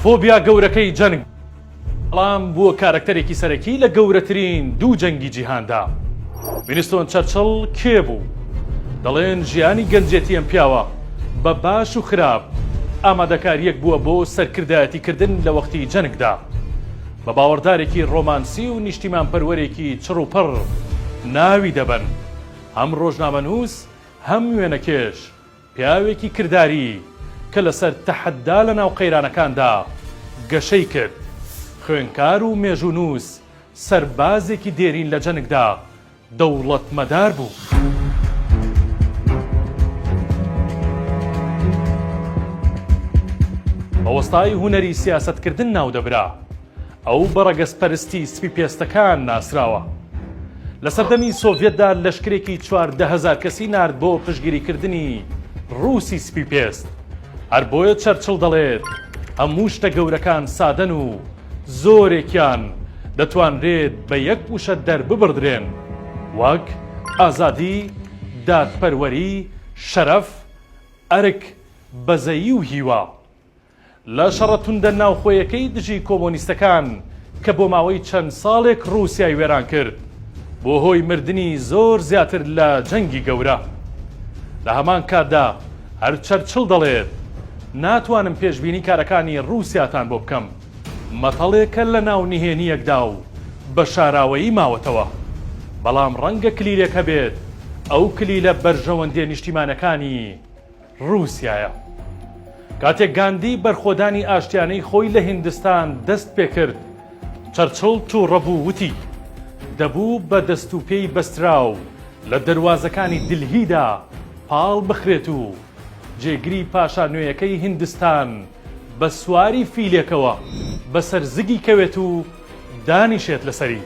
فۆبیا گەورەکەی جەنگ بەڵام بووە کارکتەرێکی سەرەکی لە گەورەترین دوو جەنگی جیهاندا. وینستۆن چەرچڵ کێ بوو؟ دەڵێن ژیانی گەنجێتی ئەم پیاوە بە باش و خراپ ئامادەکاریەک بووە بۆ سەرکردایەتیکردن لە وەختی جەنگدا. بە باوەڕدارێکی ڕۆمانسی و نیشتیمان پەروەرێکی چڕ و پڕ ناوی دەبن. هەم ڕۆژنامەنووس هەم وێنەکێش پیاوێکی کردداری کە لەسەر تەحەدا لە ناو قەیرانەکاندا گەشەی کرد. خوێنکار و مێژوونووس سەربازێکی دێرین لە جەنگدا دەوڵەتمەدار بوو. بەوەستای هونەری سیاسەتکردن ناودەبرا. ئەو بەڕەگەزپەرستی سپی پێستەکان ناسراوە. لە سەردەمی سۆڤێتدا لەشکرێکی 14,000 کەسی نارد بۆ پشگیریکردنی ڕووسی سپی پێست. هەر بۆیە چەرچڵ دەڵێت هەموو شتە گەورەکان سادەن و زۆرێکیان دەتوانرێت بە یەک وشە دەرببڕدرێن، وەک ئازادی، دادپەروەری، شەرەف، ئەرک، بەزەیی و هیوا. لە شەڕەتوندە ناوخۆیەکەی دژی کۆمۆنیستەکان کە بۆ ماوەی چەند ساڵێک ڕووسیای وێران کرد بۆ هۆی مردنی زۆر زیاتر لە جەنگی گەورە. لە هەمان کاتدا هەر چەرچڵ دەڵێت ناتوانم پێشبینی کارەکانی ڕووسیاتان بۆ بکەم. مەتەڵێکە لە ناو نهێنیەکدا و بە شاراوەیی ماوەتەوە، بەڵام ڕەنگە کلیلێک هەبێت ئەو کلیلە بەرژەوەندێ نیشتیمانەکانی ڕووسیایە. کاتێک گاندی بەرخۆدانی ئاشتیانەی خۆی لە هیندستان دەست پێکرد، چەرچڵ تووڕە بوو، وتی دەبوو بە دەست و پێی بەستراو لە دەواازەکانی دلهیدا پاڵ بخرێت و جێگری پاشا نوێیەکەی هیندستان بە سواری فیلێکەوە بەسەر زگی کەوێت و دانیشێت لەسەری.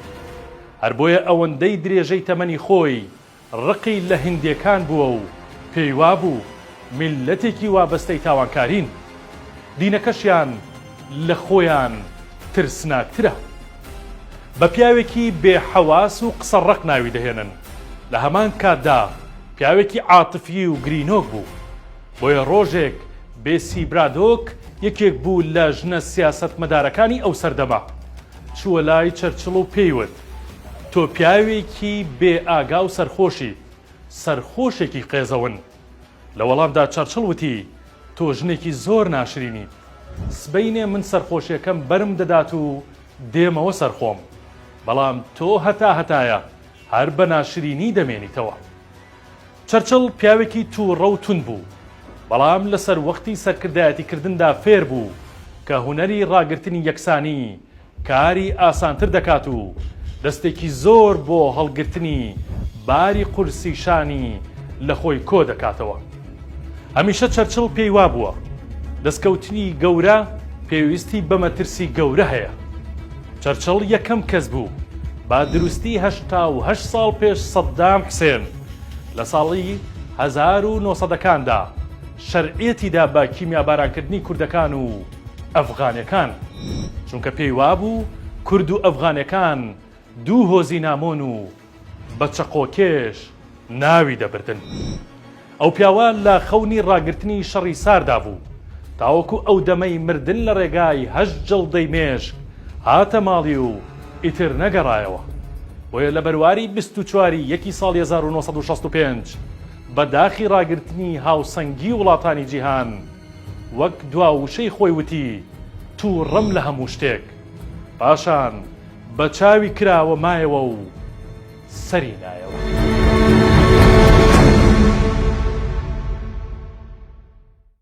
هەر بۆیە ئەوەندەی درێژەی تەمەنی خۆی ڕقی لە هیندیەکان بووە و پێیوا بوو میلەتێکی وابەستەی تاوانکارین. دینەکەشیان لە خۆیان ترسناکترە. بە پیاوێکی بێحەواس و قسە ڕق ناوی دەهێنن. لە هەمان کاتدا پیاوێکی عاتفی و گرینۆک بوو. بۆیە ڕۆژێک بێسیبرادۆک یەکێک بوو لە ژنە سیاسەتمەدارەکانی ئەو سەردەما. چووە لای چەرچڵ و پێیوت تۆ پیاوێکی بێ ئاگا و سەرخۆشێکی قێزەون. لە وەڵامدا چەرچڵ وتی تۆ ژنێکی زۆر ناشرینی. سبەینێ من سەرخۆشیەکەم بەرم دەدات و دێمەوە سەرخۆم، بەڵام تۆ هەتایە هەر بە ناشرینی دەمێنیتەوە. چەرچڵ پیاوێکی تووڕە و تون بوو، بەڵام لەسەر وەختی سەرکردایەتیکردندا فێر بوو کە هونەری ڕاگررتنی یەکسانی کاری ئاسانتر دەکات و دەستێکی زۆر بۆ هەڵگرتنی باری قورسی شانی لە خۆی کۆ دەکاتەوە. هەمیشە چەرچڵ پێی وابووە دەستکەوتنی گەورە پێویستی بە مەترسی گەورە هەیە. چەرچڵ یەکەم کەس بوو با دروستی 88 ساڵ پێش سەدام حسێن لە ساڵی 1970کاندا شەرعێتیدا بە کیمیابارانکردنی کوردەکان و ئەفغانیەکان، چونکە پێی وابوو کورد و ئەفغانیەکان دوو هۆزی نامۆن و بە چەقۆکێش ناوی دەبردن. ئەو پیاوە لە خەونی ڕاگررتنی شەڕی ساردا بوو تاوەکو ئەو دەمەی مردن لە ڕێگای 8 جەڵدەی مێژ هاتە ماڵی و ئیتر نەگەڕایەوە. بۆیە لە بەرواری 24 یەکی ساڵی 1965 بەداخی ڕاگررتنی هاوسەنگی وڵاتانی جیهان وەک دواوشەی خۆی وتی تووڕەم لە هەموو شتێک، پاشان بە چاوی کراوە مایەوە و سەری نایەوە.